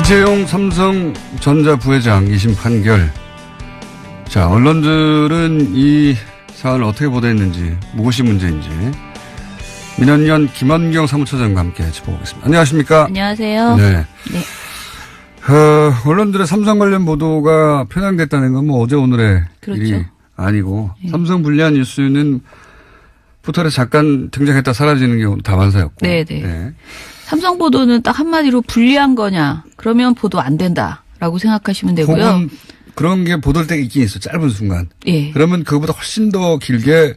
이재용 삼성전자 부회장 2심 판결. 자, 언론들은 이 사안을 어떻게 보도했는지, 무엇이 문제인지 민원연 김원경 사무처장과 함께 짚어보겠습니다. 안녕하십니까? 안녕하세요. 네. 언론들의 삼성 관련 보도가 편향됐다는 건 뭐 어제 오늘의 그렇죠. 일이 아니고 삼성 불리한 뉴스는 포털에 잠깐 등장했다 사라지는 경우 다반사였고. 네네. 네. 삼성 보도는 딱 한마디로 불리한 거냐? 그러면 보도 안 된다라고 생각하시면 되고요. 혹은 그런 게 보도될 때가 있긴 있어. 짧은 순간. 예. 그러면 그거보다 훨씬 더 길게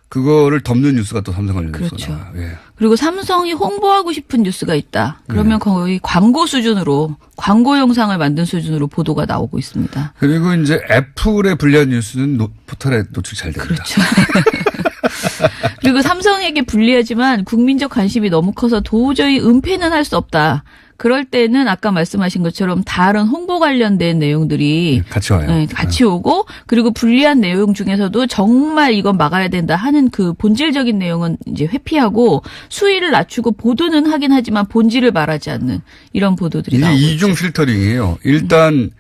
그거를 덮는 뉴스가 또 삼성 관련 그렇죠. 뉴스가 나와요. 예. 그리고 삼성이 홍보하고 싶은 뉴스가 있다. 그러면 거의 광고 수준으로, 광고 영상을 만든 수준으로 보도가 나오고 있습니다. 그리고 이제 애플의 불리한 뉴스는 포털에 노출 잘 됩니다. 그렇죠. 그리고 삼성에게 불리하지만 국민적 관심이 너무 커서 도저히 은폐는 할 수 없다. 그럴 때는 아까 말씀하신 것처럼 다른 홍보 관련된 내용들이 같이 와요. 네, 같이 오고, 그리고 불리한 내용 중에서도 정말 이건 막아야 된다 하는 그 본질적인 내용은 이제 회피하고 수위를 낮추고 보도는 하긴 하지만 본질을 말하지 않는 이런 보도들이 이게 나오고 이중 있죠. 필터링이에요. 일단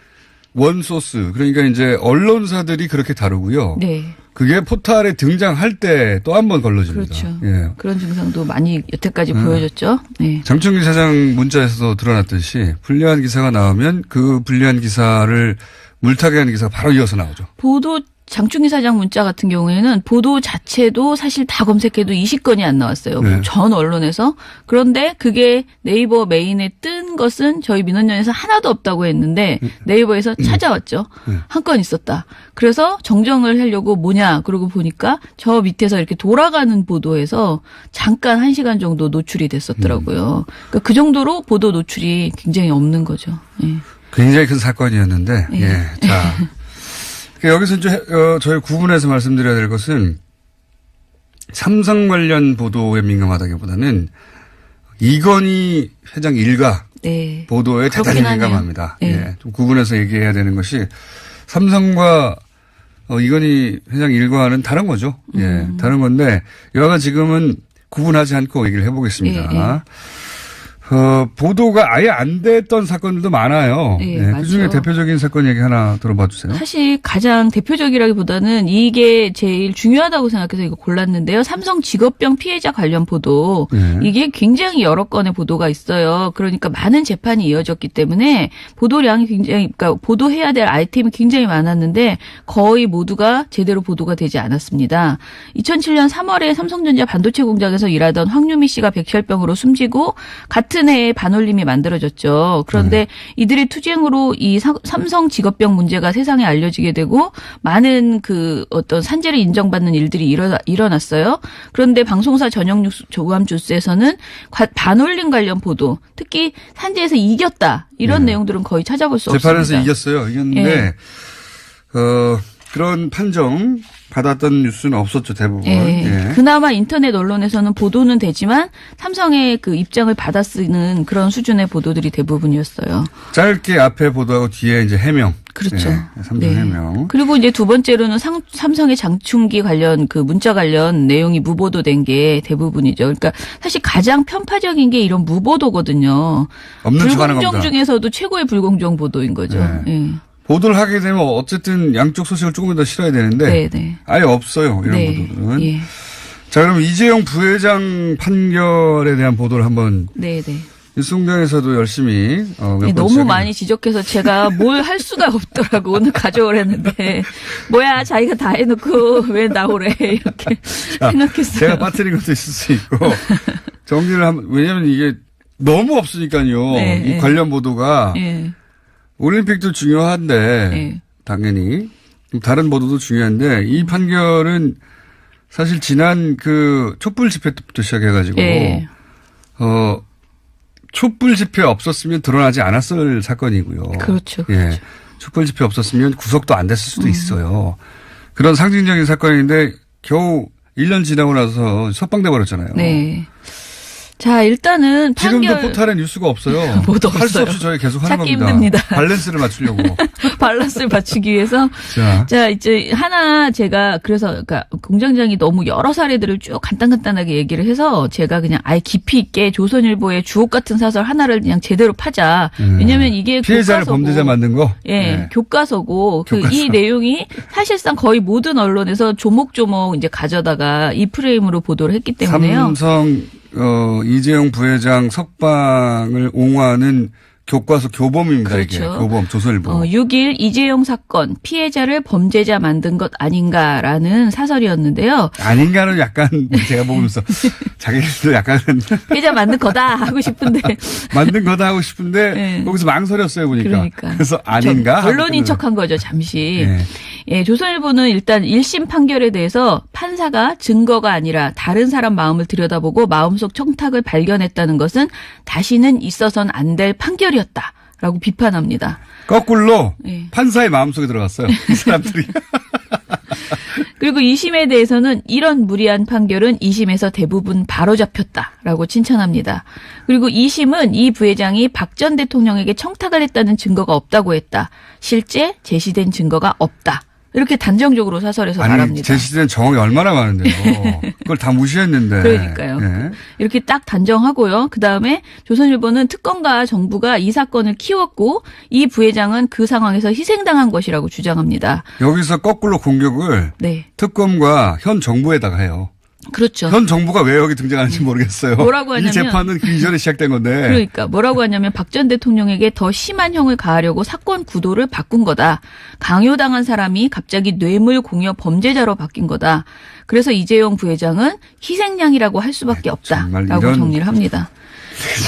원소스, 그러니까 이제 언론사들이 그렇게 다루고요. 네. 그게 포털에 등장할 때 또 한 번 걸러집니다. 그렇죠. 예. 그런 증상도 많이 여태까지 보여줬죠. 네. 장충기 사장 문자에서도 드러났듯이 불리한 기사가 나오면 그 불리한 기사를 물타기 하는 기사가 바로 이어서 나오죠. 보도 장충기 사장 문자 같은 경우에는 보도 자체도 사실 다 검색해도 20건이 안 나왔어요. 네. 전 언론에서. 그런데 그게 네이버 메인에 뜬 것은 저희 민원연에서 하나도 없다고 했는데 네이버에서 찾아왔죠. 한 건 있었다. 그래서 정정을 하려고 뭐냐 그러고 보니까 저 밑에서 이렇게 돌아가는 보도에서 잠깐 1시간 정도 노출이 됐었더라고요. 그러니까 그 정도로 보도 노출이 굉장히 없는 거죠. 예. 굉장히 큰 사건이었는데. 예. 예. 자. 여기서 이제 저희 구분해서 말씀드려야 될 것은 삼성 관련 보도에 민감하다기보다는 이건희 회장 일가 네. 보도에 대단히 그렇긴 하네요. 민감합니다. 네. 예. 좀 구분해서 얘기해야 되는 것이 삼성과 이건희 회장 일과는 다른 거죠. 예. 다른 건데 여하간 지금은 구분하지 않고 얘기를 해보겠습니다. 예. 보도가 아예 안 됐던 사건들도 많아요. 네, 네, 그중에 맞죠. 대표적인 사건 얘기 하나 들어봐 주세요. 사실 가장 대표적이라기보다는 이게 제일 중요하다고 생각해서 이거 골랐는데요. 삼성 직업병 피해자 관련 보도. 네. 이게 굉장히 여러 건의 보도가 있어요. 그러니까 많은 재판이 이어졌기 때문에 보도량이 굉장히, 그러니까 보도해야 될 아이템이 굉장히 많았는데 거의 모두가 제대로 보도가 되지 않았습니다. 2007년 3월에 삼성전자 반도체 공장에서 일하던 황유미 씨가 백혈병으로 숨지고 같은 해에 반올림이 만들어졌죠. 그런데 이들의 투쟁으로 이 삼성 직업병 문제가 세상에 알려지게 되고 많은 그 어떤 산재를 인정받는 일들이 일어났어요. 그런데 방송사 전용 뉴스 조감주스에서는 반올림 관련 보도, 특히 산재에서 이겼다 이런 내용들은 거의 찾아볼 수 없습니다. 재판에서 이겼어요. 이겼는데 예. 그런 판정 받았던 뉴스는 없었죠, 대부분. 예. 예. 그나마 인터넷 언론에서는 보도는 되지만 삼성의 그 입장을 받아 쓰는 그런 수준의 보도들이 대부분이었어요. 짧게 앞에 보도하고 뒤에 이제 해명. 그렇죠. 예, 삼성 해명. 그리고 이제 두 번째로는 삼성의 장충기 관련 그 문자 관련 내용이 무보도된 게 대부분이죠. 그러니까 사실 가장 편파적인 게 이런 무보도거든요. 없는 척 하는 불공정 겁니다. 중에서도 최고의 불공정 보도인 거죠. 네. 예. 보도를 하게 되면 어쨌든 양쪽 소식을 조금 더 실어야 되는데 네. 아예 없어요. 이런 네. 보도들은. 예. 자, 그럼 이재용 부회장 판결에 대한 보도를 한번 네. 뉴스공장에서도 열심히 몇 번 너무 많이 지적해서 제가 뭘 할 수가 없더라고. 오늘 가져오랬는데 뭐야 자기가 다 해놓고 왜 나오래 이렇게 생각했어요. 제가 빠뜨린 것도 있을 수 있고 정리를 하면 왜냐하면 이게 너무 없으니까요. 네, 이 관련 보도가 예. 올림픽도 중요한데 네. 당연히 다른 보도도 중요한데 이 판결은 사실 지난 그 촛불 집회 때부터 시작해가지고 예. 촛불 집회 없었으면 드러나지 않았을 사건이고요. 그렇죠. 예. 촛불 집회 없었으면 구속도 안 됐을 수도 있어요. 그런 상징적인 사건인데 겨우 1년 지나고 나서 석방돼 버렸잖아요. 네. 자, 일단은 지금도 판결 포탈에 뉴스가 없어요. 뭐도 할 수 없어요. 없이 저희 계속 하는 찾기 겁니다. 힘듭니다. 밸런스를 맞추려고. 밸런스를 맞추기 위해서 자, 이제 하나 제가 그래서 그러니까 공장장이 너무 여러 사례들을 쭉 간단하게 얘기를 해서 제가 그냥 아예 깊이 있게 조선일보의 주옥 같은 사설 하나를 그냥 제대로 파자. 왜냐면 이게 피해자를 교과서고, 범죄자 만든 거. 예, 네. 교과서고 교과서. 이 내용이 사실상 거의 모든 언론에서 조목조목 이제 가져다가 이 프레임으로 보도를 했기 때문에요. 삼성 이재용 부회장 석방을 옹호하는 교과서 교범입니다. 그렇죠. 이게 교범 조선일보. 6일 이재용 사건 피해자를 범죄자 만든 것 아닌가라는 사설이었는데요. 아닌가는 약간 제가 보면서 자기들도 약간 피해자 만든 거다 하고 싶은데 만든 거다 하고 싶은데 네. 거기서 망설였어요 보니까. 그러니까. 그래서 아닌가? 언론인 척한 거죠 잠시. 네. 예, 조선일보는 일단 1심 판결에 대해서 판사가 증거가 아니라 다른 사람 마음을 들여다보고 마음속 청탁을 발견했다는 것은 다시는 있어서는 안 될 판결이었다라고 비판합니다. 거꾸로 예. 판사의 마음속에 들어갔어요. 이 사람들이. 그리고 2심에 대해서는 이런 무리한 판결은 2심에서 대부분 바로잡혔다라고 칭찬합니다. 그리고 2심은 이 부회장이 박 전 대통령에게 청탁을 했다는 증거가 없다고 했다. 실제 제시된 증거가 없다. 이렇게 단정적으로 사설에서 아니 말합니다. 제시된 정황이 얼마나 많은데요. 그걸 다 무시했는데. 그러니까요. 예. 이렇게 딱 단정하고요. 그다음에 조선일보는 특검과 정부가 이 사건을 키웠고 이 부회장은 그 상황에서 희생당한 것이라고 주장합니다. 여기서 거꾸로 공격을 네. 특검과 현 정부에다가 해요. 그렇죠. 현 정부가 왜 여기 등장하는지 모르겠어요. 뭐라고 하냐면 이 재판은 그 이전에 시작된 건데. 그러니까 뭐라고 하냐면 박 전 대통령에게 더 심한 형을 가하려고 사건 구도를 바꾼 거다. 강요당한 사람이 갑자기 뇌물 공여 범죄자로 바뀐 거다. 그래서 이재용 부회장은 희생양이라고 할 수밖에 정말 없다라고 이런- 정리를 합니다.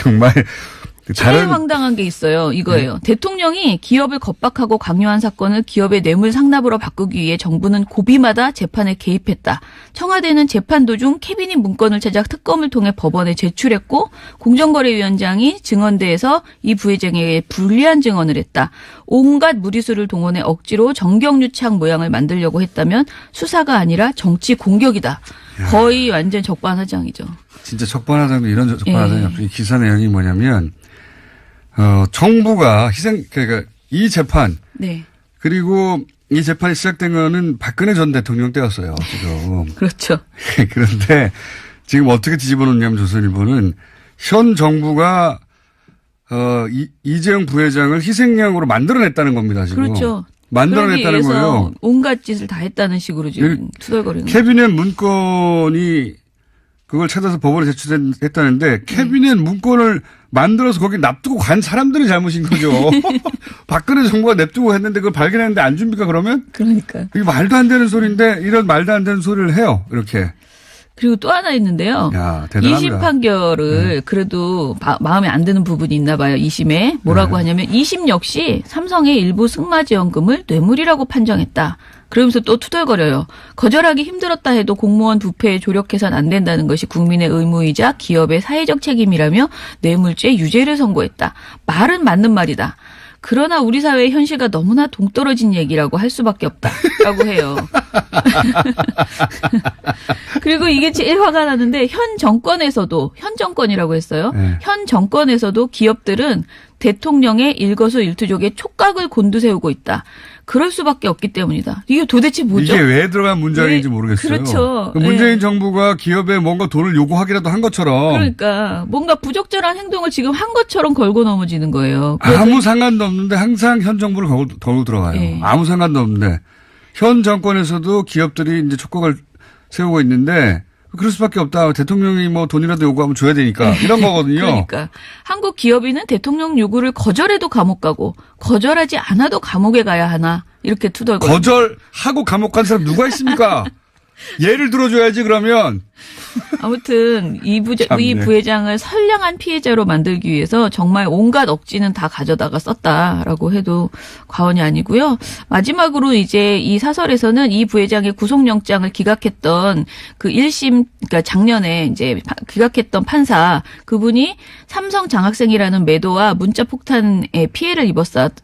정말 제일 다른 황당한 게 있어요. 이거예요. 대통령이 기업을 겁박하고 강요한 사건을 기업의 뇌물 상납으로 바꾸기 위해 정부는 고비마다 재판에 개입했다. 청와대는 재판 도중 캐비닛 문건을 찾아 특검을 통해 법원에 제출했고 공정거래위원장이 증언대에서 이 부회장에게 불리한 증언을 했다. 온갖 무리수를 동원해 억지로 정경유착 모양을 만들려고 했다면 수사가 아니라 정치 공격이다. 거의 완전 적반하장이죠. 진짜 적반하장도 이런 적반하장이 예. 없죠. 이 기사 내용이 뭐냐면 정부가 그러니까 이 재판 네. 그리고 이 재판이 시작된 거는 박근혜 전 대통령 때였어요. 지금. 그렇죠. 그런데 지금 어떻게 뒤집어 놓냐면 조선일보는 현 정부가 이재용 부회장을 희생양으로 만들어냈다는 겁니다. 지금. 그렇죠. 만들어냈다는 그러기 위해서 거예요. 온갖 짓을 다 했다는 식으로 지금 투덜거리는 거예요. 캐비넷 문건이 그걸 찾아서 법원에 제출했다는데 캐비넷 문건을 만들어서 거기 납두고 간 사람들이 잘못인 거죠. 박근혜 정부가 냅두고 했는데 그걸 발견했는데 안 줍니까 그러면? 그러니까. 이게 말도 안 되는 소리인데 이런 말도 안 되는 소리를 해요. 이렇게. 그리고 또 하나 있는데요. 야, 대단합니다. 2심 판결을 그래도 마음에 안 드는 부분이 있나 봐요. 2심에. 뭐라고 하냐면 2심 역시 삼성의 일부 승마지원금을 뇌물이라고 판정했다. 그러면서 또 투덜거려요. 거절하기 힘들었다 해도 공무원 부패에 조력해서는 안 된다는 것이 국민의 의무이자 기업의 사회적 책임이라며 뇌물죄 유죄를 선고했다. 말은 맞는 말이다. 그러나 우리 사회의 현실과 너무나 동떨어진 얘기라고 할 수밖에 없다라고 해요. 그리고 이게 제일 화가 나는데 현 정권이라고 했어요. 네. 현 정권에서도 기업들은 대통령의 일거수일투족에 촉각을 곤두세우고 있다. 그럴 수밖에 없기 때문이다. 이게 도대체 뭐죠? 이게 왜 들어간 문장인지 왜, 모르겠어요. 그렇죠. 문재인 네. 정부가 기업에 뭔가 돈을 요구하기라도 한 것처럼 그러니까 뭔가 부적절한 행동을 지금 한 것처럼 걸고 넘어지는 거예요. 아무 상관도 없는데 항상 현 정부를 걸고 들어가요. 네. 아무 상관도 없는데 현 정권에서도 기업들이 이제 촉각을 세우고 있는데 그럴 수밖에 없다. 대통령이 뭐 돈이라도 요구하면 줘야 되니까 이런 거거든요. 그러니까 한국 기업인은 대통령 요구를 거절해도 감옥 가고 거절하지 않아도 감옥에 가야 하나 이렇게 투덜거려. 거절하고 감옥 간 사람 누가 있습니까? 예를 들어줘야지 그러면. 아무튼 이 참네. 부회장을 선량한 피해자로 만들기 위해서 정말 온갖 억지는 다 가져다가 썼다라고 해도 과언이 아니고요. 마지막으로 이제 이 사설에서는 이 부회장의 구속영장을 기각했던 그 1심, 그러니까 작년에 이제 기각했던 판사 그분이 삼성 장학생이라는 매도와 문자 폭탄에 피해를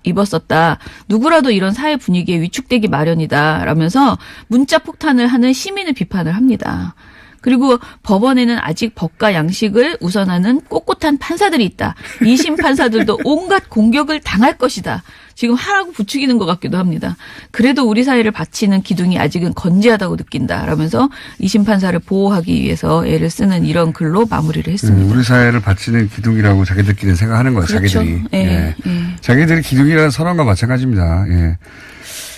입었었다. 누구라도 이런 사회 분위기에 위축되기 마련이다. 라면서 문자 폭탄을 하는 시민을 비판을 합니다. 그리고 법원에는 아직 법과 양식을 우선하는 꼿꼿한 판사들이 있다. 2심 판사들도 온갖 공격을 당할 것이다. 지금 하라고 부추기는 것 같기도 합니다. 그래도 우리 사회를 바치는 기둥이 아직은 건재하다고 느낀다. 라면서 2심 판사를 보호하기 위해서 애를 쓰는 이런 글로 마무리를 했습니다. 우리 사회를 바치는 기둥이라고 자기들끼리 생각하는 거예요. 그렇죠. 자기들이. 예. 자기들이 기둥이라는 선언과 마찬가지입니다. 예.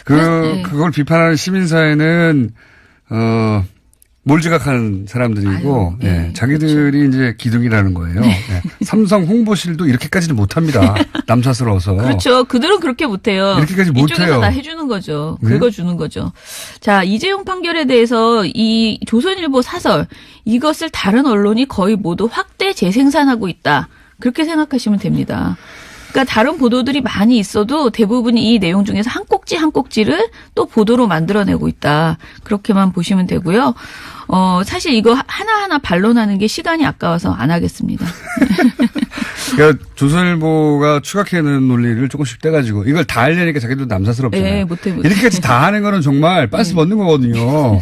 그걸 비판하는 시민사회는 몰지각하는 사람들이고, 아유, 네, 자기들이 그렇죠. 이제 기둥이라는 거예요. 예. 삼성 홍보실도 이렇게까지는 못합니다. 남사스러워서. 그렇죠. 그들은 그렇게 못해요. 이렇게까지 이쪽에서 못해요. 다 해주는 거죠. 네? 긁어주는 거죠. 자, 이재용 판결에 대해서 이 조선일보 사설 이것을 다른 언론이 거의 모두 확대 재생산하고 있다. 그렇게 생각하시면 됩니다. 그러니까 다른 보도들이 많이 있어도 대부분이 이 내용 중에서 한 꼭지 한 꼭지를 또 보도로 만들어내고 있다. 그렇게만 보시면 되고요. 사실 이거 하나하나 반론하는 게 시간이 아까워서 안 하겠습니다. 그러니까 조선일보가 추각해내는 논리를 조금씩 떼가지고 이걸 다 하려니까 자기도 남사스럽잖아요. 네, 못해. 이렇게까지 다 하는 거는 정말 빤스 벗는 거거든요.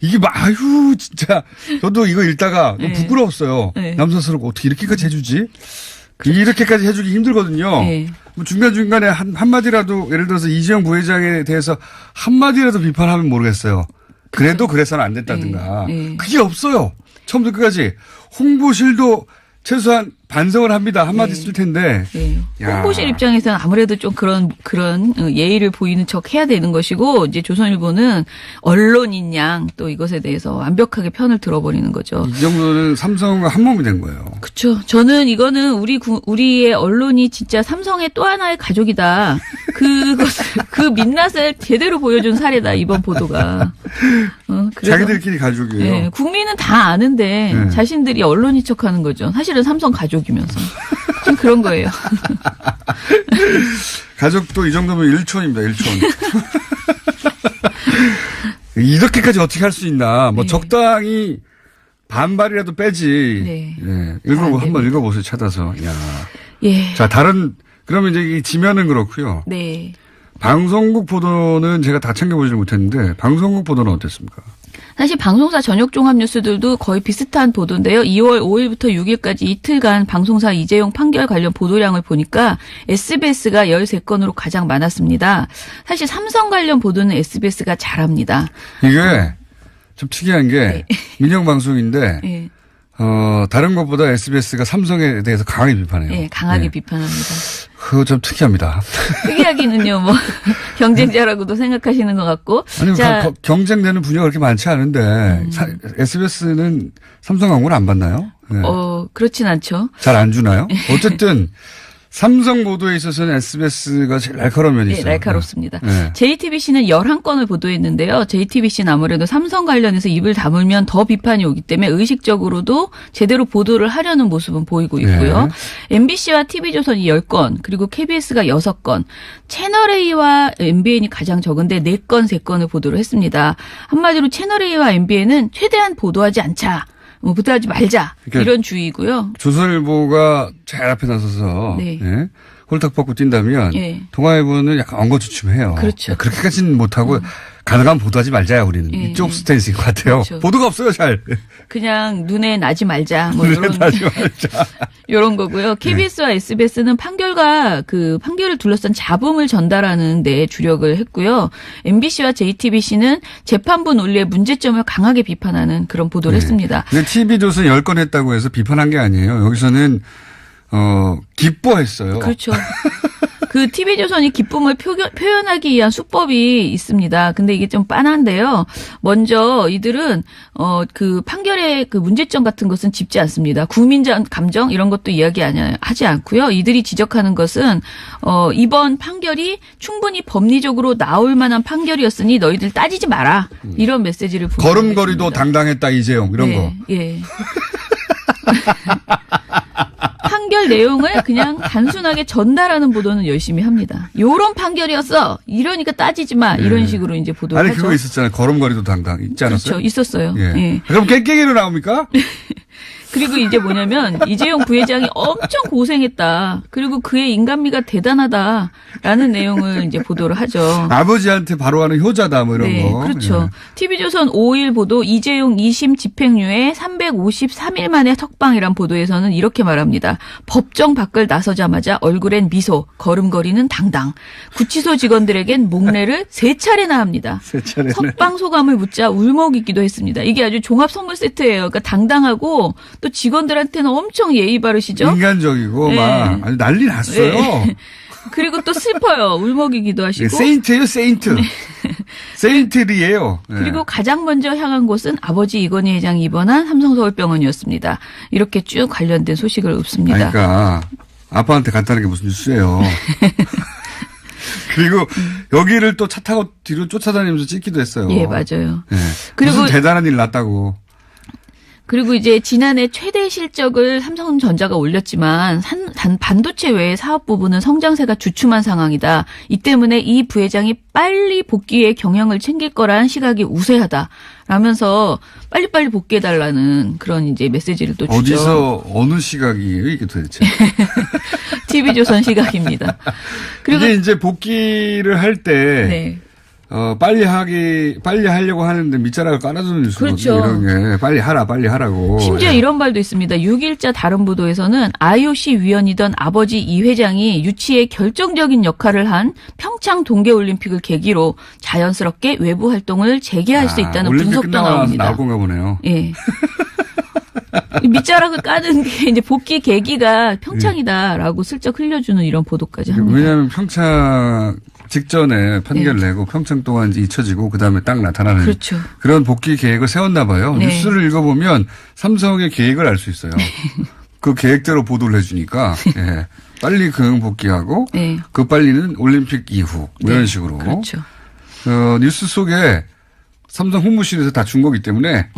이게 아유 진짜 저도 이거 읽다가 너무 부끄러웠어요. 네. 남사스럽고 어떻게 이렇게까지 해주지? 이렇게까지 해주기 힘들거든요. 네. 뭐 중간중간에 한마디라도 예를 들어서 이재용 부회장에 대해서 한마디라도 비판하면 모르겠어요. 그래도 그래서는 안 됐다든가. 네. 그게 없어요. 처음부터 끝까지. 홍보실도 최소한 반성을 합니다. 한마디 쓸 텐데. 네. 야. 홍보실 입장에서는 아무래도 좀 그런 예의를 보이는 척 해야 되는 것이고, 이제 조선일보는 언론인 양 또 이것에 대해서 완벽하게 편을 들어버리는 거죠. 이 정도는 삼성과 한 몸이 된 거예요. 그렇죠. 저는 이거는 우리의 언론이 진짜 삼성의 또 하나의 가족이다. 그 민낯을 제대로 보여준 사례다. 이번 보도가. 그래서, 자기들끼리 가족이에요. 네, 국민은 다 아는데 네. 자신들이 언론인 척하는 거죠. 사실은 삼성 가족이면서 좀 그런 거예요. 가족도 이 정도면 1촌입니다. 1촌. 이렇게까지 어떻게 할 수 있나. 뭐 네. 적당히 반발이라도 빼지. 네. 예. 한번 읽어보세요. 찾아서. 야. 예. 자, 그러면 이제 이 지면은 그렇고요. 네. 방송국 보도는 제가 다 챙겨보지 못했는데 방송국 보도는 어땠습니까? 사실 방송사 전역 종합 뉴스들도 거의 비슷한 보도인데요. 2월 5일부터 6일까지 이틀간 방송사 이재용 판결 관련 보도량을 보니까 SBS가 13건으로 가장 많았습니다. 사실 삼성 관련 보도는 SBS가 잘합니다. 이게 좀 특이한 게 민영방송인데 네. 다른 것보다 SBS가 삼성에 대해서 강하게 비판해요. 네, 강하게 네. 비판합니다. 그거 좀 특이합니다. 특이하기는요, 뭐 경쟁자라고도 생각하시는 것 같고. 아니, 자, 경쟁되는 분야가 그렇게 많지 않은데 SBS는 삼성 광고를 안 받나요? 네. 그렇진 않죠. 잘 안 주나요? 어쨌든 삼성 보도에 있어서는 SBS가 제일 날카로운 면이 있어요. 네, 날카롭습니다. 네. JTBC는 11건을 보도했는데요. JTBC는 아무래도 삼성 관련해서 입을 다물면 더 비판이 오기 때문에 의식적으로도 제대로 보도를 하려는 모습은 보이고 있고요. 네. MBC와 TV조선이 10건, 그리고 KBS가 6건, 채널A와 MBN이 가장 적은데 4건, 3건을 보도를 했습니다. 한마디로 채널A와 MBN은 최대한 보도하지 않자. 보도하지 말자. 그러니까 이런 주의고요. 조선일보가 제일 앞에 나서서 네. 예? 홀딱 벗고 뛴다면 예. 동아일보는 약간 엉거주춤해요. 그렇죠. 그렇게까지는 못하고 가능하면 보도하지 말자야 우리는. 예. 이쪽 스탠스인 것 같아요. 그렇죠. 보도가 없어요 잘. 그냥 눈에 나지 말자. 뭐 눈에 이런 나지 말자. 이런 거고요. KBS와 SBS는 판결을 둘러싼 잡음을 전달하는 데 주력을 했고요. MBC와 JTBC는 재판부 논리의 문제점을 강하게 비판하는 그런 보도를 했습니다. 근데 TV조선 10건 했다고 해서 비판한 게 아니에요. 여기서는 기뻐했어요. 그렇죠. 그 TV조선이 기쁨을 표현하기 위한 수법이 있습니다. 근데 이게 좀 빤한데요. 먼저 이들은 그 판결의 그 문제점 같은 것은 짚지 않습니다. 국민적 감정 이런 것도 하지 않고요. 이들이 지적하는 것은 이번 판결이 충분히 법리적으로 나올 만한 판결이었으니 너희들 따지지 마라. 이런 메시지를 걸음걸이도 보내고 당당했다 이재용 이런 거. 예. 판결 내용을 그냥 단순하게 전달하는 보도는 열심히 합니다. 요런 판결이었어. 이러니까 따지지 마. 이런 식으로 이제 보도를 아니 하죠. 그거 있었잖아요. 걸음걸이도 당당 있지 않았어요? 그렇죠. 있었어요. 예. 예. 그럼 깨깨기로 나옵니까? 그리고 이제 뭐냐면 이재용 부회장이 엄청 고생했다. 그리고 그의 인간미가 대단하다라는 내용을 이제 보도를 하죠. 아버지한테 바로 하는 효자다 뭐 이런 네, 거. 그렇죠. TV조선 5일 보도 이재용 2심 집행유예 353일 만에 석방이란 보도에서는 이렇게 말합니다. 법정 밖을 나서자마자 얼굴엔 미소, 걸음걸이는 당당. 구치소 직원들에겐 목례를 3차례나 합니다. 3차례네. 석방 소감을 묻자 울먹이기도 했습니다. 이게 아주 종합 선물 세트예요. 그러니까 당당하고 또 직원들한테는 엄청 예의 바르시죠. 인간적이고 네. 막 아주 난리 났어요. 네. 그리고 또 슬퍼요. 울먹이기도 하시고. 세인트예요, 세인트. 세인트리예요. 네. 그리고 가장 먼저 향한 곳은 아버지 이건희 회장이 입원한 삼성서울병원이었습니다. 이렇게 쭉 관련된 소식을 읊습니다. 그러니까 아빠한테 간단하게 무슨 뉴스예요. 그리고 여기를 또 차 타고 뒤로 쫓아다니면서 찍기도 했어요. 예, 맞아요. 네. 그리고 무슨 대단한 일 났다고. 그리고 이제 지난해 최대 실적을 삼성전자가 올렸지만 반도체 외의 사업 부분은 성장세가 주춤한 상황이다. 이 때문에 이 부회장이 빨리 복귀에 경영을 챙길 거란 시각이 우세하다. 라면서 빨리빨리 복귀해달라는 그런 이제 메시지를 또 주죠. 어디서 어느 시각이에요 이게 도대체. TV조선 시각입니다. 그리고 이게 이제 복귀를 할 때 네. 빨리 하려고 하는데 밑자락을 깔아주는 뉴스거든요. 그렇죠. 이런 게 빨리 하라고. 심지어 예. 이런 말도 있습니다. 6일자 다른 보도에서는 IOC 위원이던 아버지 이 회장이 유치에 결정적인 역할을 한 평창 동계올림픽을 계기로 자연스럽게 외부 활동을 재개할 수 있다는 분석도 나옵니다. 나올 건가 보네요. 예. 밑자락을 까는 게 이제 복귀 계기가 평창이다라고 슬쩍 흘려주는 이런 보도까지 합니다. 왜냐하면 평창 직전에 판결을 내고 평창 동안 이제 잊혀지고 그다음에 딱 나타나는 그렇죠. 그런 복귀 계획을 세웠나 봐요. 네. 뉴스를 읽어보면 삼성의 계획을 알 수 있어요. 그 계획대로 보도를 해주니까 예. 빨리 경영 복귀하고 네. 그 빨리는 올림픽 이후 뭐 이런 네. 식으로 그렇죠. 뉴스 속에 삼성 홍보실에서 다 준 거기 때문에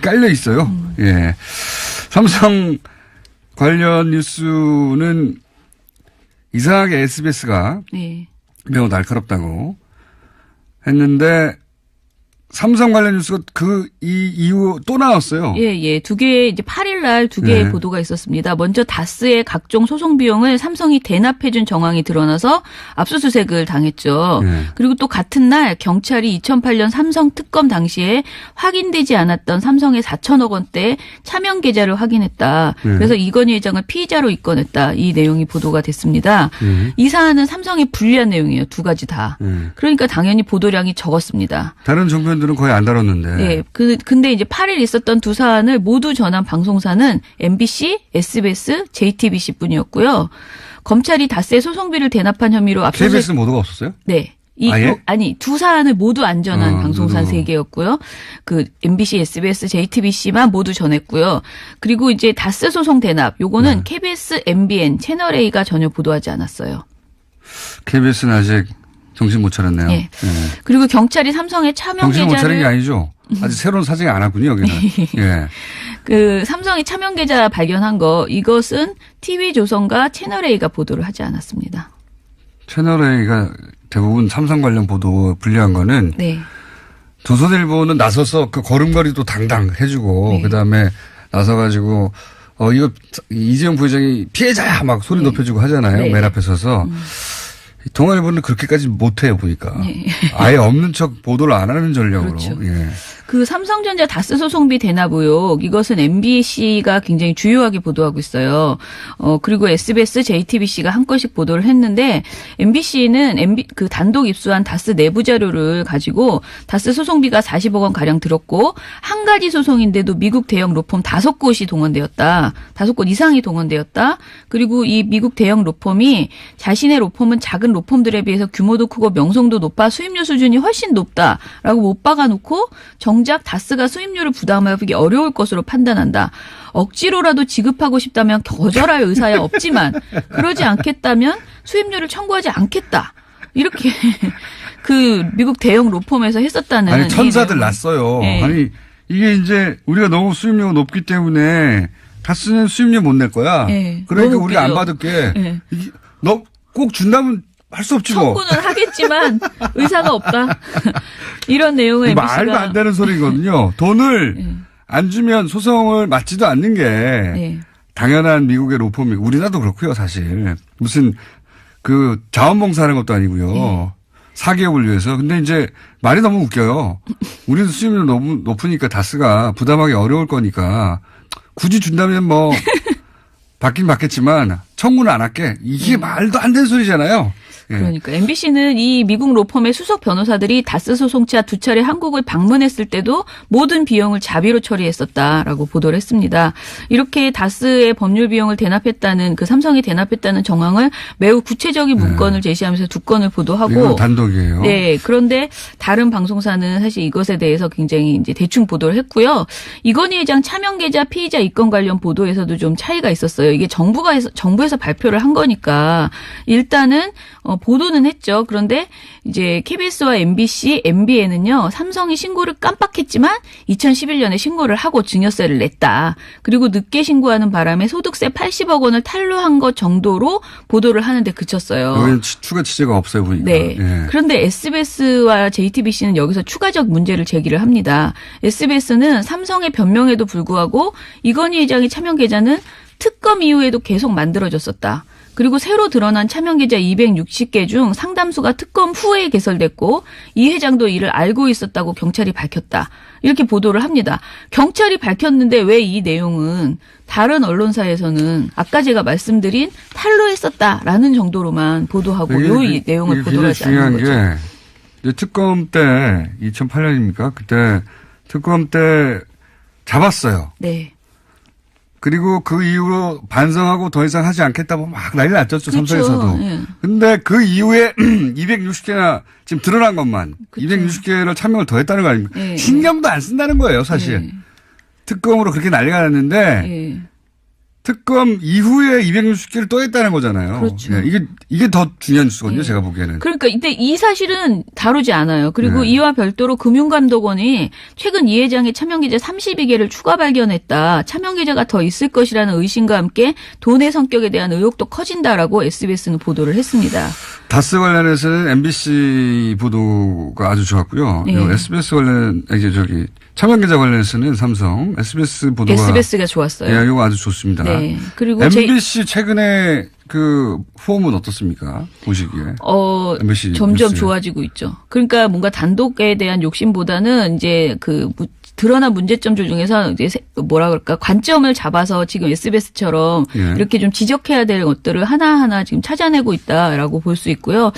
깔려 있어요. 예. 삼성 관련 뉴스는 이상하게 SBS가 네. 매우 날카롭다고 했는데 삼성 관련 뉴스가 이 이후 또 나왔어요. 예. 2개의 이제 8일 날 2개의 네. 보도가 있었습니다. 먼저 다스의 각종 소송 비용을 삼성이 대납해준 정황이 드러나서 압수수색을 당했죠. 네. 그리고 또 같은 날 경찰이 2008년 삼성 특검 당시에 확인되지 않았던 삼성의 4천억 원대 차명 계좌를 확인했다. 네. 그래서 이건희 회장을 피의자로 입건했다. 이 내용이 보도가 됐습니다. 이 사안은 삼성에 불리한 내용이에요. 2가지 다. 그러니까 당연히 보도량이 적었습니다. 다른 정변들은 거의 안 다뤘는데. 네. 근데 이제 8일 있었던 두 사안을 모두 전한 방송사는 MBC, SBS, JTBC 뿐이었고요. 검찰이 다스의 소송비를 대납한 혐의로 압수수색. KBS는 모두가 없었어요? 네. 아예? 두 사안을 모두 안 전한 방송사 모두. 3개였고요. 그 MBC, SBS, JTBC만 모두 전했고요. 그리고 이제 다스 소송 대납. 요거는 KBS, MBN, 채널A가 전혀 보도하지 않았어요. KBS는 아직 정신 못 차렸네요. 예. 그리고 경찰이 삼성의 차명 정신 못 차린 게 계좌를 아니죠. 아직 새로운 사정이 안 왔군요, 여기는. 예. 그 삼성이 차명 계좌 발견한 거 이것은 TV조선과 채널A가 보도를 하지 않았습니다. 채널A가 대부분 삼성 관련 보도 불리한 거는 네. 조선일보는 나서서 그 걸음걸이도 당당 해주고 네. 그다음에 나서가지고 이거 이재용 부회장이 피해자야 막 소리 높여주고 하잖아요. 네. 맨 앞에 서서. 동아일보는 그렇게까지 못해요 보니까. 네. 아예 없는 척 보도를 안 하는 전략으로. 그렇죠. 예. 그 삼성전자 다스 소송비 대납 의혹 이것은 MBC가 굉장히 주요하게 보도하고 있어요. 그리고 SBS, JTBC가 한 건씩 보도를 했는데 MBC는 그 단독 입수한 다스 내부 자료를 가지고 다스 소송비가 40억 원 가량 들었고 한 가지 소송인데도 미국 대형 로펌 5곳이 동원되었다. 5곳 이상이 동원되었다. 그리고 이 미국 대형 로펌이 자신의 로펌은 작은 로펌들에 비해서 규모도 크고 명성도 높아 수임료 수준이 훨씬 높다라고 못 박아놓고 정작 다스가 수임료를 부담하기 어려울 것으로 판단한다. 억지로라도 지급하고 싶다면 거절할 의사야 없지만 그러지 않겠다면 수임료를 청구하지 않겠다. 이렇게 그 미국 대형 로펌에서 했었다는. 아니 천사들 났어요. 네. 아니 이게 이제 우리가 너무 수임료가 높기 때문에 다스는 수임료 못 낼 거야. 네. 그러니까 너무 우리가 안 웃기죠. 받을게. 네. 너 꼭 준다면 할 수 없지 뭐. 청구는 하겠지만 의사가 없다. 이런 내용을 말도 MBC가. 안 되는 소리거든요. 돈을 안 주면 소송을 맞지도 않는 게 네. 당연한 미국의 로펌이 우리나라도 그렇고요, 사실. 무슨 그 자원봉사하는 것도 아니고요. 네. 사기업을 위해서. 근데 이제 말이 너무 웃겨요. 우리도 수입률 너무 높으니까 다스가 부담하기 어려울 거니까 굳이 준다면 뭐 받긴 받겠지만 청구는 안 할게. 이게 말도 안 되는 소리잖아요. 예. 그러니까 MBC는 이 미국 로펌의 수석 변호사들이 다스 소송차 2차례 한국을 방문했을 때도 모든 비용을 자비로 처리했었다라고 보도를 했습니다. 이렇게 다스의 법률 비용을 대납했다는 그 삼성이 대납했다는 정황을 매우 구체적인 문건을 제시하면서 2건을 보도하고 이건 단독이에요. 네. 그런데 다른 방송사는 사실 이것에 대해서 굉장히 이제 대충 보도를 했고요. 이건희 회장 차명 계좌 피의자 입건 관련 보도에서도 좀 차이가 있었어요. 이게 정부에서 발표를 한 거니까 일단은 보도는 했죠. 그런데 이제 KBS와 MBC, MBN은요. 삼성이 신고를 깜빡했지만 2011년에 신고를 하고 증여세를 냈다. 그리고 늦게 신고하는 바람에 소득세 80억 원을 탈루한 것 정도로 보도를 하는데 그쳤어요. 여기는 추가 취재가 없어요, 보니까. 네. 예. 그런데 SBS와 JTBC는 여기서 추가적 문제를 제기를 합니다. SBS는 삼성의 변명에도 불구하고 이건희 회장의 차명 계좌는 특검 이후에도 계속 만들어졌었다. 그리고 새로 드러난 차명 계좌 260개 중 상당수가 특검 후에 개설됐고 이 회장도 이를 알고 있었다고 경찰이 밝혔다. 이렇게 보도를 합니다. 경찰이 밝혔는데 왜 이 내용은 다른 언론사에서는 아까 제가 말씀드린 탈루했었다라는 정도로만 보도하고 이 내용을 보도하지 않는 거죠. 중요한 게 이제 특검 때 2008년입니까? 그때 특검 때 잡았어요. 네. 그리고 그 이후로 반성하고 더 이상 하지 않겠다고 막 난리 났죠. 그렇죠. 삼성에서도. 예. 근데 그 이후에 260개나 지금 드러난 것만 그렇죠. 260개를 차명을 더 했다는 거 아닙니까? 예. 신경도 안 쓴다는 거예요, 사실. 예. 특검으로 그렇게 난리가 났는데 예. 특검 이후에 260개를 또 했다는 거잖아요. 그렇죠. 예, 이게 더 중요한 뉴스거든요, 예. 제가 보기에는. 그러니까 이때 이 사실은 다루지 않아요. 그리고 네. 이와 별도로 금융감독원이 최근 이 회장의 차명계좌 32개를 추가 발견했다. 차명계좌가 더 있을 것이라는 의심과 함께 돈의 성격에 대한 의혹도 커진다라고 SBS는 보도를 했습니다. 다스 관련해서는 MBC 보도가 아주 좋았고요. 네. 그리고 SBS 차명계좌 관련해서는 삼성, SBS 보도가. SBS가 좋았어요. 예, 이거 아주 좋습니다. 네. 그리고 MBC 최근에 그 폼은 어떻습니까? 보시기에. MBC 점점 뉴스에. 좋아지고 있죠. 그러니까 뭔가 단독에 대한 욕심보다는 이제 드러난 문제점들 중에서 이제 뭐라 그럴까 관점을 잡아서 지금 SBS처럼 예. 이렇게 좀 지적해야 될 것들을 하나하나 지금 찾아내고 있다라고 볼 수 있고요.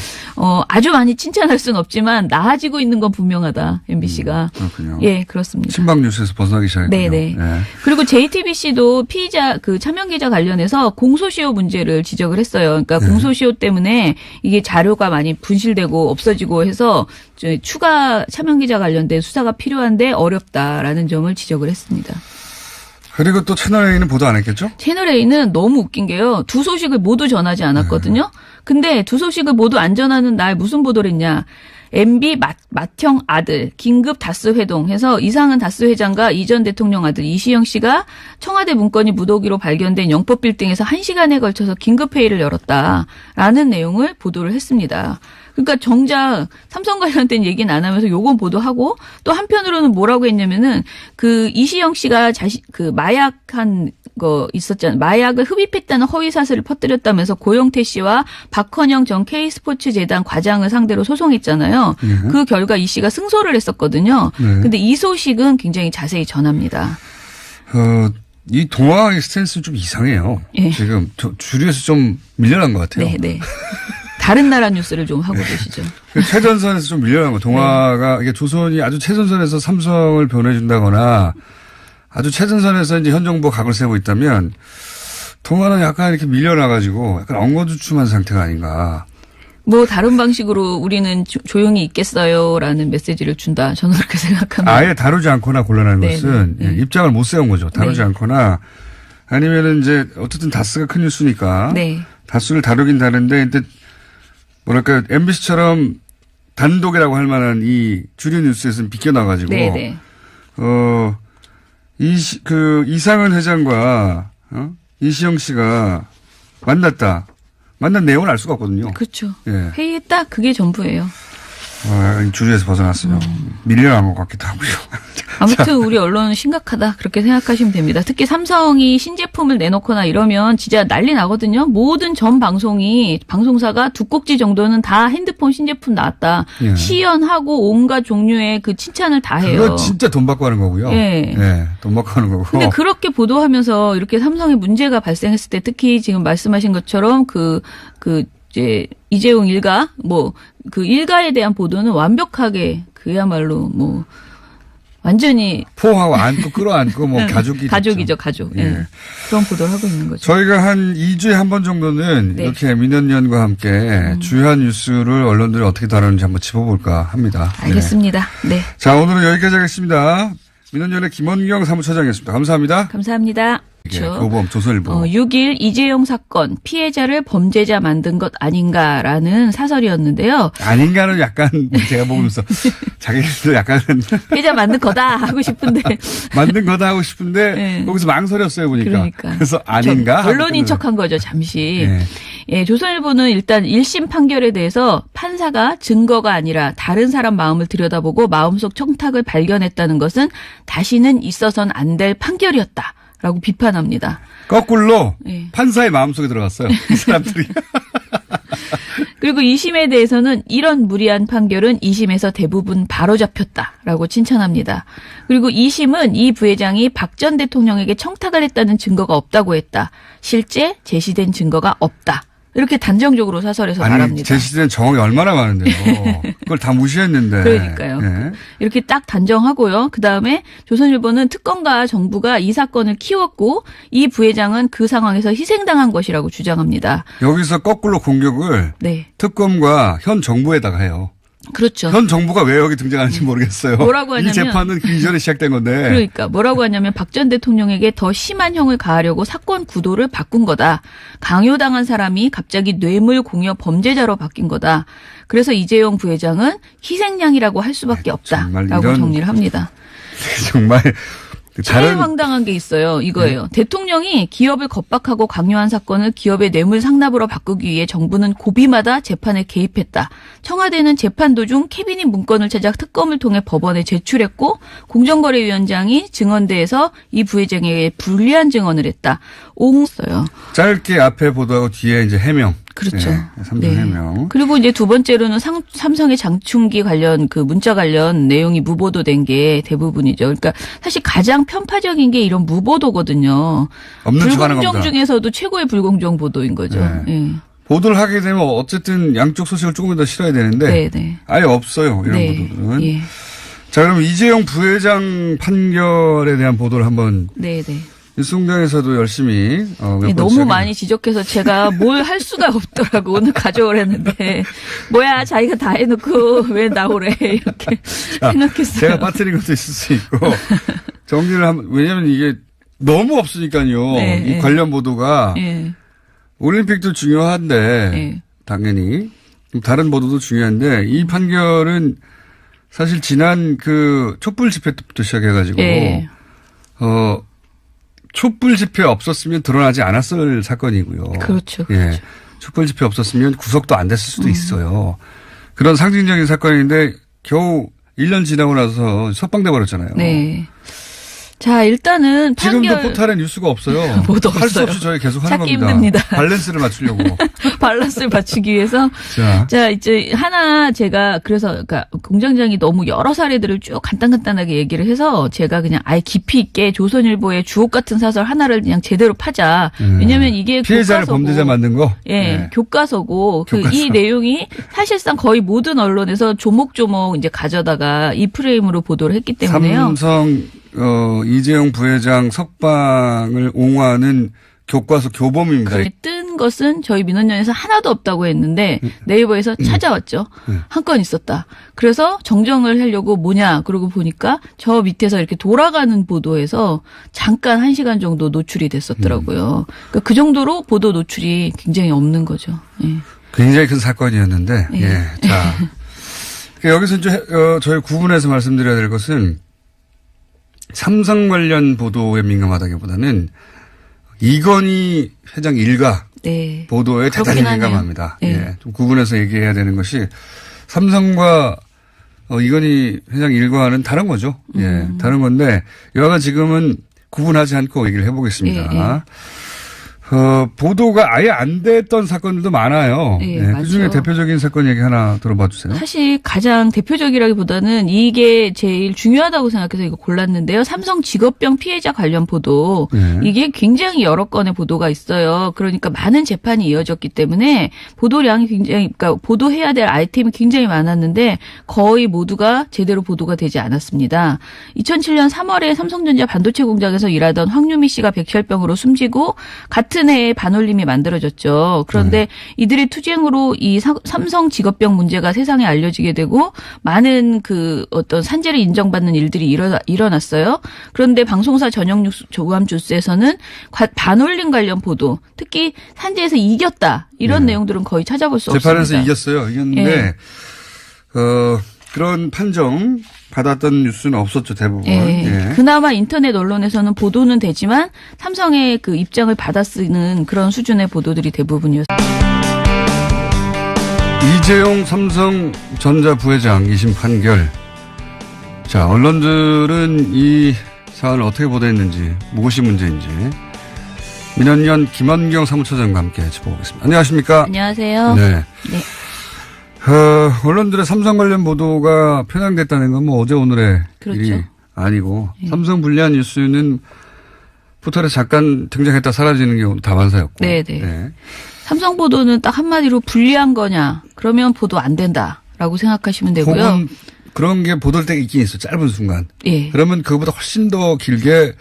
아주 많이 칭찬할 수는 없지만 나아지고 있는 건 분명하다. MBC가. 그렇군요. 예, 그렇습니다. 친박 뉴스에서 벗어나기 시작했군요. 네네. 예. 그리고 JTBC도 피의자 차명계좌 관련해서 공소시효 문제를 지적을 했어요. 그러니까 공소시효 때문에 이게 자료가 많이 분실되고 없어지고 해서 추가 차명계좌 관련된 수사가 필요한데 어렵다라는 점을 지적을 했습니다. 그리고 또 채널A는 보도 안 했겠죠? 채널A는 너무 웃긴 게요. 두 소식을 모두 전하지 않았거든요. 근데 두 소식을 모두 안 전하는 날 무슨 보도를 했냐. MB 맏형 아들 긴급 다스 회동해서 이상은 다스 회장과 이 전 대통령 아들 이시영 씨가 청와대 문건이 무더기로 발견된 영법 빌딩에서 1시간에 걸쳐서 긴급 회의를 열었다라는 내용을 보도를 했습니다. 그러니까 정작 삼성 관련된 얘기는 안 하면서 요건 보도하고 또 한편으로는 뭐라고 했냐면은 이시영 씨가 마약한 거 있었잖아요. 마약을 흡입했다는 허위 사실을 퍼뜨렸다면서 고영태 씨와 박헌영 전 K스포츠 재단 과장을 상대로 소송했잖아요. 그 결과 이 씨가 승소를 했었거든요. 근데 이 소식은 굉장히 자세히 전합니다. 이 동아의 스탠스는 좀 이상해요. 예. 지금 주류에서 좀 밀려난 것 같아요. 네. 다른 나라 뉴스를 좀 하고 계시죠. 최전선에서 좀 밀려난 거. 동아가 이게 조선이 아주 최전선에서 삼성을 변해준다거나 아주 최전선에서 이제 현 정부 각을 세우고 있다면 동아는 약간 이렇게 밀려나가지고 약간 엉거주춤한 상태가 아닌가. 뭐 다른 방식으로 우리는 조용히 있겠어요라는 메시지를 준다. 저는 그렇게 생각합니다. 아예 다루지 않거나 곤란한 것은 네. 입장을 못 세운 거죠. 다루지 네. 않거나 아니면은 이제 어쨌든 다스가 큰 뉴스니까 네. 다스를 다루긴 다른데 근데 뭐랄까 MBC처럼 단독이라고 할 만한 이 주류 뉴스에서는 비껴나가지고 네. 이상은 회장과 이시영 씨가 만난 내용을 알 수가 없거든요. 그렇죠. 예. 회의했다 그게 전부예요. 주제에서 벗어났어요. 밀려난 것 같기도 하고요. 아무튼 우리 언론은 심각하다 그렇게 생각하시면 됩니다. 특히 삼성이 신제품을 내놓거나 이러면 진짜 난리 나거든요. 모든 전 방송사가 두 꼭지 정도는 다 핸드폰 신제품 나왔다. 예. 시연하고 온갖 종류의 그 칭찬을 다 해요. 그거 진짜 돈 받고 하는 거고요. 예. 네, 돈 받고 하는 거고. 근데 그렇게 보도하면서 이렇게 삼성에 문제가 발생했을 때 특히 지금 말씀하신 것처럼 이제 이재용 일가 그 일가에 대한 보도는 완벽하게 그야말로 완전히 포옹하고 안고 끌어안고 가족이죠, 가족. 예. 예. 그런 보도를 하고 있는 거죠. 저희가 한 2주에 한 번 정도는 네. 이렇게 민원연과 함께 주요한 뉴스를 언론들이 어떻게 다루는지 한번 짚어볼까 합니다. 알겠습니다. 네. 자, 오늘은 여기까지 하겠습니다. 민원연의 김원경 사무처장이었습니다. 감사합니다. 감사합니다. 예, 교범 조선일보. 6일 이재용 사건 피해자를 범죄자 만든 것 아닌가라는 사설이었는데요. 아닌가는 약간 제가 보면서 자기들도 약간 피해자 만든 거다 하고 싶은데 만든 거다 하고 싶은데 네. 거기서 망설였어요 보니까. 그러니까. 그래서 아닌가? 언론인 척한 거죠 잠시. 네. 예, 조선일보는 일단 1심 판결에 대해서 판사가 증거가 아니라 다른 사람 마음을 들여다보고 마음속 청탁을 발견했다는 것은 다시는 있어서는 안 될 판결이었다라고 비판합니다. 거꾸로 예. 판사의 마음속에 들어갔어요. 이 사람들이. 그리고 2심에 대해서는 이런 무리한 판결은 2심에서 대부분 바로잡혔다라고 칭찬합니다. 그리고 2심은 이 부회장이 박 전 대통령에게 청탁을 했다는 증거가 없다고 했다. 실제 제시된 증거가 없다. 이렇게 단정적으로 사설에서 말합니다. 제시된 정황이 얼마나 많은데요. 그걸 다 무시했는데. 그러니까요. 예. 이렇게 딱 단정하고요. 그다음에 조선일보는 특검과 정부가 이 사건을 키웠고 이 부회장은 그 상황에서 희생당한 것이라고 주장합니다. 여기서 거꾸로 공격을 네. 특검과 현 정부에다가 해요. 그렇죠. 현 정부가 왜 여기 등장하는지 모르겠어요. 뭐라고 하냐면 이 재판은 그 이전에 시작된 건데. 그러니까 뭐라고 하냐면 박 전 대통령에게 더 심한 형을 가하려고 사건 구도를 바꾼 거다. 강요당한 사람이 갑자기 뇌물 공여 범죄자로 바뀐 거다. 그래서 이재용 부회장은 희생양이라고 할 수밖에 정말 없다라고 이런- 정리를 합니다. 정말 제일 황당한 게 있어요. 이거예요. 대통령이 기업을 겁박하고 강요한 사건을 기업의 뇌물 상납으로 바꾸기 위해 정부는 고비마다 재판에 개입했다. 청와대는 재판 도중 캐비닛 문건을 찾아 특검을 통해 법원에 제출했고 공정거래위원장이 증언대에서 이 부회장에게 불리한 증언을 했다. 옹써요. 짧게 앞에 보도하고 뒤에 이제 해명. 그렇죠. 네, 삼성 해명. 그리고 이제 두 번째로는 삼성의 장충기 관련 그 문자 관련 내용이 무보도된 게 대부분이죠. 그러니까 사실 가장 편파적인 게 이런 무보도거든요. 없는 척 하는 불공정 겁니다. 중에서도 최고의 불공정 보도인 거죠. 네. 예. 보도를 하게 되면 어쨌든 양쪽 소식을 조금 더 실어야 되는데 네, 네. 아예 없어요. 이런 네. 보도들은. 예. 자, 그럼 이재용 부회장 판결에 대한 보도를 한번 네, 네. 뉴스공장에서도 열심히 몇 번 너무 시작했는데. 많이 지적해서 제가 뭘 할 수가 없더라고. 오늘 가져오랬는데 뭐야 자기가 다 해놓고 왜 나오래 이렇게 생각했어요. 제가 빠뜨린 것도 있을 수 있고 정리를 하면 왜냐하면 이게 너무 없으니까요. 네, 이 네. 관련 보도가 예. 올림픽도 중요한데 네. 당연히 다른 보도도 중요한데 이 판결은 사실 지난 그 촛불 집회 때부터 시작해가지고 예. 촛불 집회 없었으면 드러나지 않았을 사건이고요. 그렇죠. 예. 그렇죠. 촛불 집회 없었으면 구속도 안 됐을 수도 있어요. 그런 상징적인 사건인데 겨우 1년 지나고 나서 석방돼 버렸잖아요. 네. 자, 일단은 지금도 판결 포탈에 뉴스가 없어요. 뭐도 할 수 없어요. 없이 저희 계속 하는 찾기 겁니다. 힘듭니다. 밸런스를 맞추려고. 밸런스를 맞추기 위해서 자, 이제 하나 제가 그래서 그러니까 공장장이 너무 여러 사례들을 쭉 간단간단하게 얘기를 해서 제가 그냥 아예 깊이 있게 조선일보의 주옥 같은 사설 하나를 그냥 제대로 파자. 왜냐면 이게 피해자를 교과서고, 범죄자 만든 거. 예, 네. 교과서고 교과서. 이 내용이 사실상 거의 모든 언론에서 조목조목 이제 가져다가 이 프레임으로 보도를 했기 때문에요. 삼성 이재용 부회장 석방을 옹호하는 교과서 교범입니다. 뜬 것은 저희 민원연에서 하나도 없다고 했는데 네이버에서 찾아왔죠. 한 건 있었다. 그래서 정정을 하려고 뭐냐 그러고 보니까 저 밑에서 이렇게 돌아가는 보도에서 잠깐 1시간 정도 노출이 됐었더라고요. 그러니까 그 정도로 보도 노출이 굉장히 없는 거죠. 예. 굉장히 큰 사건이었는데. 예. 예. 자. 그러니까 여기서 이제 저희 구분해서 말씀드려야 될 것은 삼성 관련 보도에 민감하다기보다는 이건희 회장 일가 네. 보도에 그렇긴 대단히 하네요. 민감합니다. 네. 예. 좀 구분해서 얘기해야 되는 것이 삼성과 이건희 회장 일과는 다른 거죠. 예, 다른 건데 여하간 지금은 구분하지 않고 얘기를 해보겠습니다. 예, 예. 보도가 아예 안 됐던 사건들도 많아요. 예, 예, 그중에 맞죠. 대표적인 사건 얘기 하나 들어봐 주세요. 사실 가장 대표적이라기보다는 이게 제일 중요하다고 생각해서 이거 골랐는데요. 삼성 직업병 피해자 관련 보도. 네. 이게 굉장히 여러 건의 보도가 있어요. 그러니까 많은 재판이 이어졌기 때문에 보도량이 굉장히, 그러니까 보도해야 될 아이템이 굉장히 많았는데 거의 모두가 제대로 보도가 되지 않았습니다. 2007년 3월에 삼성전자 반도체 공장에서 일하던 황유미 씨가 백혈병으로 숨지고 같은 해에 반올림이 만들어졌죠. 그런데 이들의 투쟁으로 이 삼성 직업병 문제가 세상에 알려지게 되고 많은 그 어떤 산재를 인정받는 일들이 일어났어요. 그런데 방송사 전용 뉴스 조감주스에서는 반올림 관련 보도, 특히 산재에서 이겼다 이런 내용들은 거의 찾아볼 수 없습니다. 재판에서 이겼어요. 이겼는데 예. 그런 판정 받았던 뉴스는 없었죠, 대부분. 예. 예. 그나마 인터넷 언론에서는 보도는 되지만 삼성의 그 입장을 받아 쓰는 그런 수준의 보도들이 대부분이었습니다. 이재용 삼성전자 부회장 2심 판결. 자, 언론들은 이 사안을 어떻게 보도했는지, 무엇이 문제인지 민원연 김원경 사무처장과 함께 짚어보겠습니다. 안녕하십니까? 안녕하세요. 네. 네. 언론들의 삼성 관련 보도가 편향됐다는 건 뭐 어제 오늘의 그렇죠. 일이 아니고 네. 삼성 불리한 뉴스는 포털에 잠깐 등장했다 사라지는 경우도 다반사였고. 네. 삼성 보도는 딱 한마디로 불리한 거냐? 그러면 보도 안 된다라고 생각하시면 되고요. 혹은 그런 게 보도될 때 있긴 있어. 짧은 순간. 예. 그러면 그거보다 훨씬 더 길게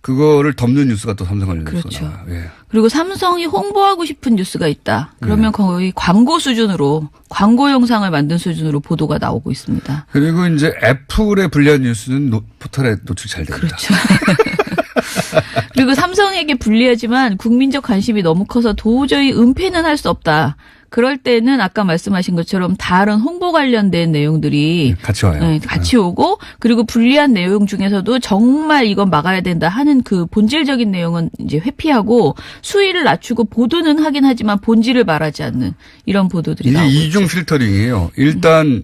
그거를 덮는 뉴스가 또 삼성 관련 그렇죠. 뉴스가. 예. 그리고 삼성이 홍보하고 싶은 뉴스가 있다. 그러면 거의 광고 수준으로, 광고 영상을 만든 수준으로 보도가 나오고 있습니다. 그리고 이제 애플의 불리한 뉴스는 포털에 노출 잘 됩니다. 그렇죠. 그리고 삼성에게 불리하지만 국민적 관심이 너무 커서 도저히 은폐는 할 수 없다. 그럴 때는 아까 말씀하신 것처럼 다른 홍보 관련된 내용들이 같이 와요. 네, 같이 오고, 그리고 불리한 내용 중에서도 정말 이건 막아야 된다 하는 그 본질적인 내용은 이제 회피하고 수위를 낮추고 보도는 하긴 하지만 본질을 말하지 않는 이런 보도들이 이게 나오고 이중 있죠. 필터링이에요. 일단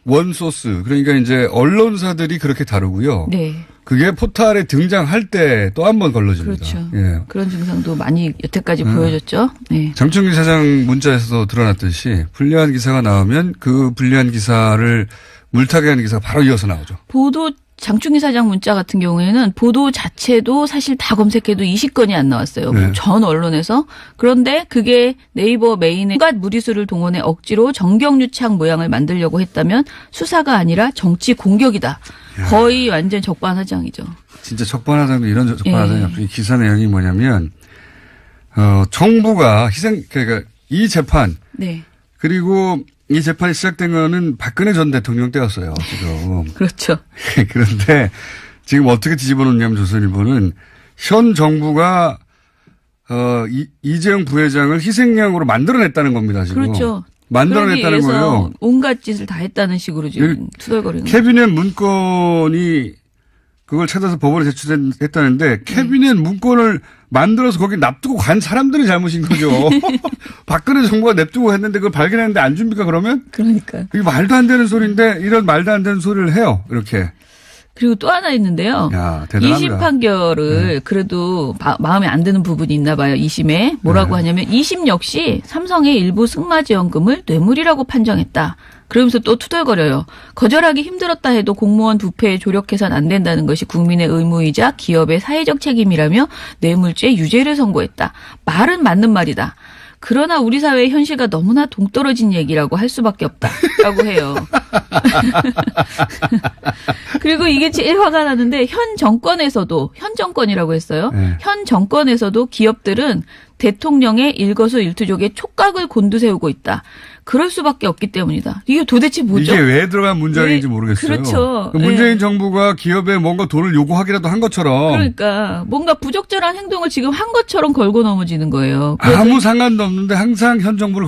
원소스, 그러니까 이제 언론사들이 그렇게 다루고요. 네. 그게 포털에 등장할 때 또 한 번 걸러집니다. 그렇죠. 예. 그런 증상도 많이 여태까지 보여줬죠. 네. 장충기 사장 문자에서도 드러났듯이 불리한 기사가 나오면 그 불리한 기사를 물타기 하는 기사가 바로 이어서 나오죠. 보도 장충기 사장 문자 같은 경우에는 보도 자체도 사실 다 검색해도 20건이 안 나왔어요. 네. 전 언론에서. 그런데 그게 네이버 메인에 온갖 무리수를 동원해 억지로 정경유착 모양을 만들려고 했다면 수사가 아니라 정치 공격이다. 거의 완전 적반하장이죠. 진짜 적반하장도 이런 적반하장이 예. 기사 내용이 뭐냐면 정부가 그러니까 이 재판 네. 그리고 이 재판이 시작된 거는 박근혜 전 대통령 때였어요. 지금. 그렇죠. 그런데 지금 어떻게 뒤집어 놓냐면 조선일보는 현 정부가 이재용 부회장을 희생양으로 만들어냈다는 겁니다. 지금. 그렇죠. 만들어냈다는 그러기 위해서 거예요. 온갖 짓을 다 했다는 식으로 지금 투덜거리는 거예요. 캐비넷 문건이 그걸 찾아서 법원에 제출했다는데 캐비넷 문건을 만들어서 거기 납두고 간 사람들이 잘못인 거죠. 박근혜 정부가 냅두고 했는데 그걸 발견했는데 안 줍니까 그러면? 그러니까. 이게 말도 안 되는 소리인데 이런 말도 안 되는 소리를 해요. 이렇게. 그리고 또 하나 있는데요. 야, 대단합니다. 2심 판결을 그래도 마음에 안 드는 부분이 있나 봐요. 2심에. 뭐라고 하냐면 2심 역시 삼성의 일부 승마지원금을 뇌물이라고 판정했다. 그러면서 또 투덜거려요. 거절하기 힘들었다 해도 공무원 부패에 조력해서는 안 된다는 것이 국민의 의무이자 기업의 사회적 책임이라며 뇌물죄 유죄를 선고했다. 말은 맞는 말이다. 그러나 우리 사회의 현실과 너무나 동떨어진 얘기라고 할 수밖에 없다라고 해요. 그리고 이게 제일 화가 나는데 현 정권이라고 했어요. 네. 현 정권에서도 기업들은 대통령의 일거수일투족에 촉각을 곤두세우고 있다. 그럴 수밖에 없기 때문이다. 이게 도대체 뭐죠? 이게 왜 들어간 문장인지 모르겠어요. 그렇죠. 문재인 네. 정부가 기업에 뭔가 돈을 요구하기라도 한 것처럼 그러니까 뭔가 부적절한 행동을 지금 한 것처럼 걸고 넘어지는 거예요. 아무 상관도 없는데 항상 현 정부를